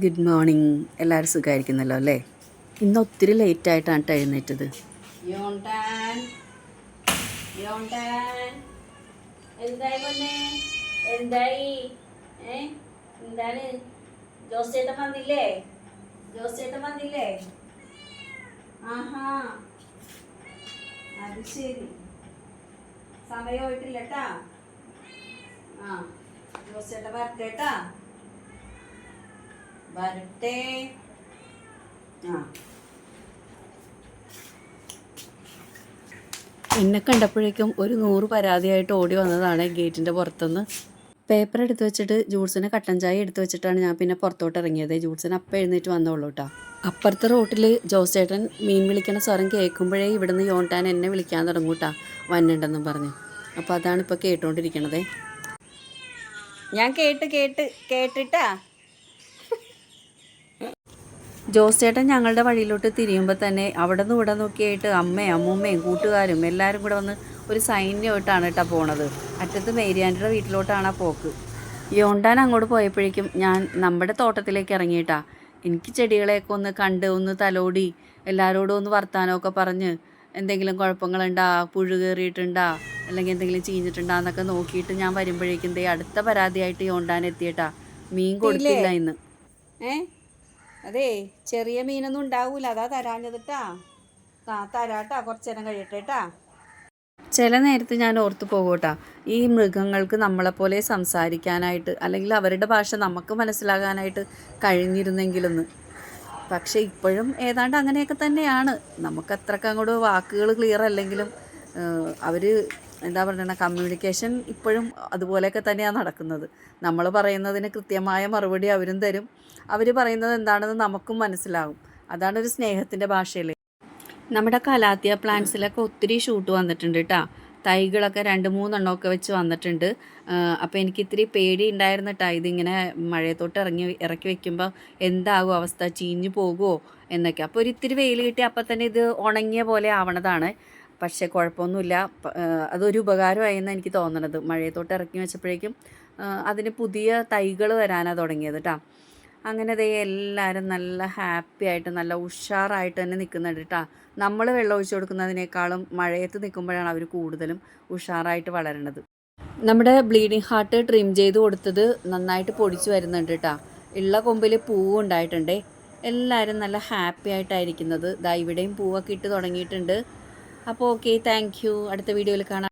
Good morning. എല്ലാവരും സുഖമായിരിക്കുന്നല്ലോ അല്ലേ? ഇന്ന് ഒത്തിരി ലേറ്റായിട്ടാണ് എഴുന്നേറ്റത്. യോണ്ടാൻ യോണ്ടാൻ എന്തായി പൊന്നെ? എന്തായി? എന്താണ്? ജോസേട്ടൻ വന്നില്ലേ? ജോസേട്ടൻ വന്നില്ലേ? ആഹാ, അത് ശരി. സമയമായിട്ടില്ല കേട്ടാ. ആ, ജോസേട്ടൻ വരട്ടേട്ടാ, വരട്ടെ. ആ, എന്നെ കണ്ടപ്പോഴേക്കും ഒരു 100 പരാതിയായിട്ട് ഓടി വന്നതാണ് ഗേറ്റിൻ്റെ പുറത്തുനിന്ന്. പേപ്പർ എടുത്ത് വെച്ചിട്ട് ജൂൾസിന് കട്ടൻ ചായ എടുത്ത് വെച്ചിട്ടാണ് ഞാൻ പിന്നെ പുറത്തോട്ട് ഇറങ്ങിയത്. ജൂൾസിന് അപ്പം എഴുന്നേറ്റ് വന്നോളൂ കേട്ടോ. അപ്പുറത്തെ റോട്ടിൽ ജോസേട്ടൻ മീൻ വിളിക്കണ സ്വരം കേൾക്കുമ്പോഴേ ഇവിടുന്ന് യോണ്ടാൻ എന്നെ വിളിക്കാൻ തുടങ്ങൂട്ടാ, വന്നിട്ടുണ്ടെന്നും പറഞ്ഞ്. അപ്പോൾ അതാണ് ഇപ്പോൾ കേട്ടുകൊണ്ടിരിക്കണതേ. ഞാൻ കേട്ടിട്ടാ. ജോസേട്ടൻ ഞങ്ങളുടെ വഴിയിലോട്ട് തിരിയുമ്പോൾ തന്നെ അവിടെ നിന്ന് ഇവിടെ നോക്കിയായിട്ട് അമ്മയും അമ്മൂമ്മയും കൂട്ടുകാരും എല്ലാവരും കൂടെ വന്ന് ഒരു സൈന്യമായിട്ടാണ് കേട്ടോ പോണത്. അറ്റത്ത് മേരിയാൻ്റെ വീട്ടിലോട്ടാണ് ആ പോക്ക്. യോണ്ടാൻ അങ്ങോട്ട് പോയപ്പോഴേക്കും ഞാൻ നമ്മുടെ തോട്ടത്തിലേക്ക് ഇറങ്ങിയിട്ടാ. എനിക്ക് ചെടികളെയൊക്കെ ഒന്ന് കണ്ട് ഒന്ന് തലോടി എല്ലാവരോടും ഒന്ന് വർത്താനമൊക്കെ പറഞ്ഞ് എന്തെങ്കിലും കുഴപ്പങ്ങളുണ്ടാ, പുഴു കയറിയിട്ടുണ്ടാ, അല്ലെങ്കിൽ എന്തെങ്കിലും ചീഞ്ഞിട്ടുണ്ടാ എന്നൊക്കെ നോക്കിയിട്ട് ഞാൻ വരുമ്പോഴേക്കും അടുത്ത പരാതിയായിട്ട് യോണ്ടാൻ എത്തിയിട്ടാ. മീൻ കൊടുത്തില്ല ഇന്ന്. അതേ, ചെറിയ മീനൊന്നും ഉണ്ടാവൂല, അതാ തരാഞ്ഞതിട്ടാ. തരാട്ടാ, കുറച്ചു നേരം കഴിയട്ടേട്ടാ. ചില നേരത്ത് ഞാൻ ഓർത്ത് പോകൂട്ടാ, ഈ മൃഗങ്ങൾക്ക് നമ്മളെപ്പോലെ സംസാരിക്കാനായിട്ട് അല്ലെങ്കിൽ അവരുടെ ഭാഷ നമുക്ക് മനസ്സിലാകാനായിട്ട് കഴിഞ്ഞിരുന്നെങ്കിലെന്ന്. പക്ഷേ ഇപ്പോഴും ഏതാണ്ട് അങ്ങനെയൊക്കെ തന്നെയാണ്. നമുക്ക് അത്രയ്ക്ക് അങ്ങോട്ട് വാക്കുകൾ ക്ലിയർ അല്ലെങ്കിലും അവർ എന്താ പറയുക, കമ്മ്യൂണിക്കേഷൻ ഇപ്പോഴും അതുപോലെയൊക്കെ തന്നെയാണ് നടക്കുന്നത്. നമ്മൾ പറയുന്നതിന് കൃത്യമായ മറുപടി അവരും തരും. അവർ പറയുന്നത് എന്താണെന്ന് നമുക്കും മനസ്സിലാകും. അതാണ് ഒരു സ്നേഹത്തിൻ്റെ ഭാഷയിൽ. നമ്മുടെ കലാത്തിയ പ്ലാന്റ്സിലൊക്കെ ഒത്തിരി ഷൂട്ട് വന്നിട്ടുണ്ട് കേട്ടോ. തൈകളൊക്കെ 2-3 എണ്ണമൊക്കെ വെച്ച് വന്നിട്ടുണ്ട്. അപ്പോൾ എനിക്ക് ഇത്തിരി പേടി ഉണ്ടായിരുന്നു കേട്ടോ, ഇതിങ്ങനെ മഴയത്തോട്ട് ഇറക്കി വെക്കുമ്പോൾ എന്താകും അവസ്ഥ, ചീഞ്ഞു പോകുമോ എന്നൊക്കെ. അപ്പോൾ ഒരിത്തിരി വെയിൽ കിട്ടി അപ്പം തന്നെ ഇത് ഉണങ്ങിയ പോലെ ആവണതാണ്. പക്ഷേ കുഴപ്പമൊന്നുമില്ല, അതൊരു ഉപകാരമായെന്ന് എനിക്ക് തോന്നണത്. മഴയത്തോട്ട് ഇറക്കി വെച്ചപ്പോഴേക്കും അതിന് പുതിയ തൈകൾ വരാനാണ് തുടങ്ങിയത് കേട്ടോ. അങ്ങനെ എല്ലാവരും നല്ല ഹാപ്പി ആയിട്ട് നല്ല ഉഷാറായിട്ട് തന്നെ നിൽക്കുന്നുണ്ട് കേട്ടോ. നമ്മൾ വെള്ളം ഒഴിച്ചു കൊടുക്കുന്നതിനേക്കാളും മഴയത്ത് നിൽക്കുമ്പോഴാണ് അവർ കൂടുതലും ഉഷാറായിട്ട് വളരണത്. നമ്മുടെ ബ്ലീഡിങ് ഹാർട്ട് ട്രിം ചെയ്ത് കൊടുത്തത് നന്നായിട്ട് പൊടിച്ച് വരുന്നുണ്ട് കേട്ടോ. ഉള്ള കൊമ്പിൽ പൂവ് ഉണ്ടായിട്ടുണ്ടേ. എല്ലാവരും നല്ല ഹാപ്പി ആയിട്ടായിരിക്കുന്നത്. ഇവിടെയും പൂവൊക്കെ ഇട്ട് തുടങ്ങിയിട്ടുണ്ട്. അപ്പോൾ ഓക്കെ, താങ്ക് യു. അടുത്ത വീഡിയോയിൽ കാണാം.